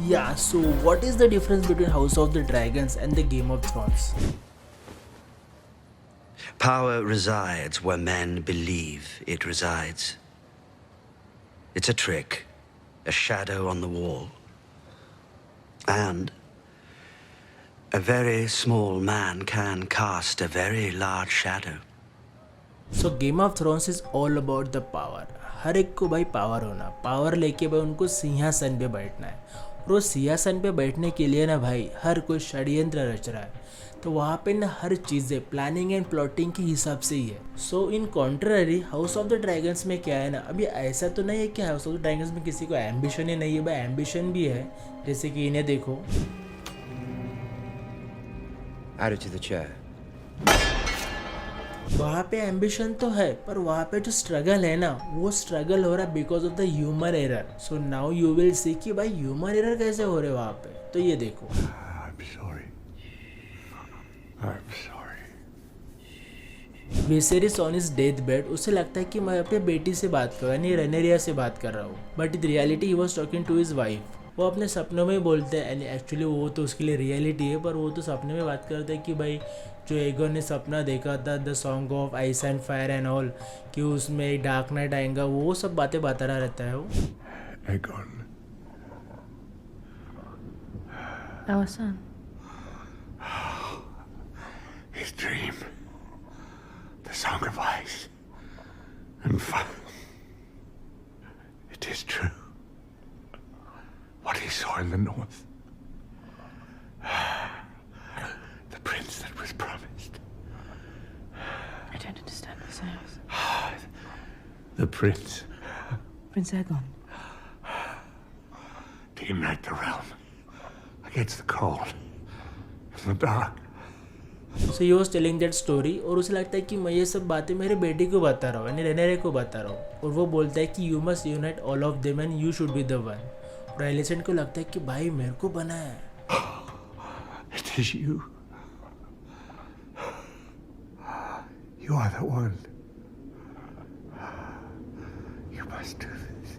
Yeah, so what is the difference between House of the Dragons and the Game of Thrones? Power resides where men believe it resides. It's a trick, a shadow on the wall. And a very small man can cast a very large shadow. So Game of Thrones is all about the power. हर एक को भाई power होना, power लेके भाई उनको सिंहासन पे बैठना है. और वो सिंहासन पे बैठने के लिए ना भाई हर कोई षड्यंत्र रच रहा है. तो वहाँ पे ना हर चीज़ें प्लानिंग एंड प्लॉटिंग के हिसाब से ही है. So in contrary House of the Dragons में क्या है ना, अभी ऐसा तो नहीं है कि हाउस ऑफ द ड्रैगन्स में किसी को एम्बिशन ही नहीं है. भाई एम्बिशन भी है, जैसे कि इन्हें देखो. Add it to the chair. वहाँ पे एम्बिशन तो है, पर वहाँ पे जो स्ट्रगल है ना, वो स्ट्रगल हो रहा है because of the human error. So now you will see कि भाई ह्यूमन एरर कैसे हो रहे वहाँ पे. तो ये देखो. I'm sorry. I'm sorry. Viserys on is death bed, उसे लगता है कि मैं अपने बेटी से बात कर रहा हूँ, यानी रेनेरिया से बात कर रहा हूँ. But in reality he was talking to his wife. वो अपने सपनों में ही बोलते हैं, एंड एक्चुअली वो तो उसके लिए रियलिटी है, पर वो तो सपने में बात करते हैं कि भाई जो एगोन ने सपना देखा था, the song of ice and fire and all, कि उसमें एक डार्क नाइट आएगा, वो सब बातें बताना रहता है वो. Aegon. Our son. His dream. The song of ice and fire. It is true. What he saw in the north. The prince that was promised. I don't understand what saying. The prince Prince Aegon. to unite the realm against the cold and the dark. So he was telling that story, और उसे लगता है कि मैं ये सब बातें मेरे बेटे को बता रहा हूँ, यानी रेनेरे को बता रहा हूँ. और वो बोलता है कि you must unite all of them and you should be the one. और एलिसेंट को लगता है कि भाई मेरे को बना है. It is you. You are the one. You must do this.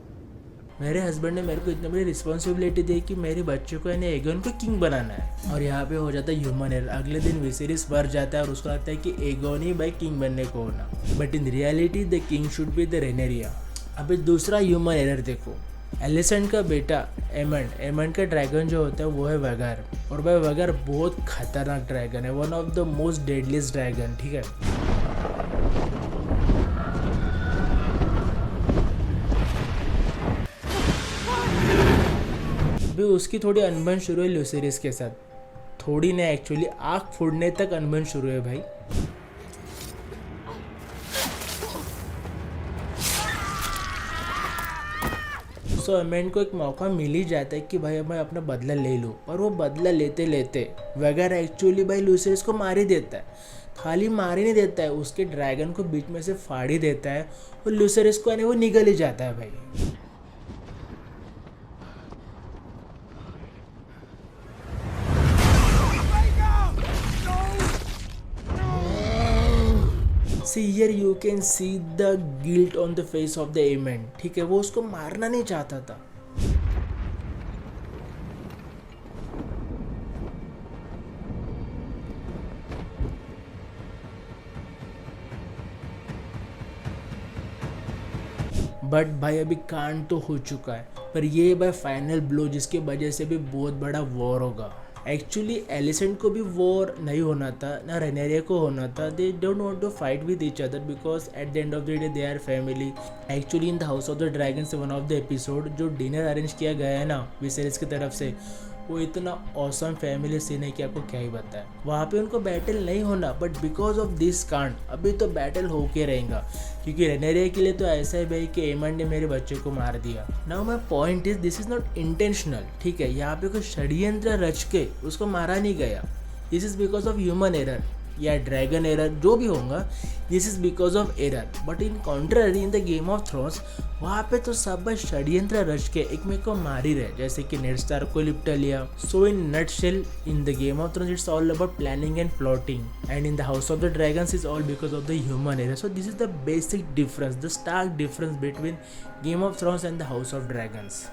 मेरे हस्बैंड ने मेरे को इतनी बड़ी रिस्पॉन्सिबिलिटी दी कि मेरे बच्चे को यानी एगोन को किंग बनाना है. और यहाँ पे हो जाता है ह्यूमन एरर. अगले दिन विसेरिस मर जाता है और उसको लगता है कि एगोन ही भाई किंग बनने को होना. But in reality the king should be the Rhaenyra. अभी दूसरा ह्यूमन एरर देखो. एलिसेंट का बेटा एमंड का ड्रैगन जो होता है वो है वगर. और भाई वगर बहुत खतरनाक ड्रैगन है, one of the most deadliest dragon. ठीक है. अभी उसकी थोड़ी अनबन शुरू है लुसेरिस के साथ. थोड़ी ने एक्चुअली आँख फोड़ने तक अनबन शुरू है भाई. सो एमेंड को एक मौका मिल ही जाता है कि भाई मैं अपना बदला ले लूँ. पर वो बदला लेते लेते वगैरह एक्चुअली भाई लुसेरिस को मार ही देता है. खाली मार ही नहीं देता है, उसके ड्रैगन को बीच में से फाड़ ही देता है. और लुसेरिस को यानी वो निगल ही जाता है भाई. See here you can see the guilt on the face of the Aemon. ठीक है, वो उसको मारना नहीं चाहता था. बट भाई अभी कांड तो हो चुका है, पर ये भाई फाइनल ब्लो जिसके वजह से भी बहुत बड़ा वॉर होगा. एक्चुअली एलिसेंट को भी वॉर नहीं होना था, ना रेनेरिया को होना था. They don't want to fight with each other because at the end of the day they are family. Actually in the house of the dragons one of the episode जो डिनर अरेंज किया गया है ना Viserys की तरफ से, वो इतना ऑसम फैमिली सीन है कि आपको क्या ही बताए. वहाँ पे उनको बैटल नहीं होना, बट बिकॉज ऑफ दिस कांड अभी तो बैटल होके रहेगा. क्योंकि रेनेरिया के लिए तो ऐसा है भाई कि एमंड ने मेरे बच्चे को मार दिया. Now my point is this is not intentional. ठीक है, यहाँ पे कोई षड्यंत्र रच के उसको मारा नहीं गया. This is because of human error या ड्रैगन एरर, जो भी होगा, this is because of error. But in contrary in the Game of thrones वहाँ पे तो सब षड्यंत्र रच के एक में को मार ही रहे, जैसे कि नेड स्टार्क को लिपटा लिया. So in nutshell in the Game of Thrones it's all about planning and plotting, and in the house of the Dragons is all because of the human error. So this is the basic difference, the stark difference between Game of Thrones and the house of dragons.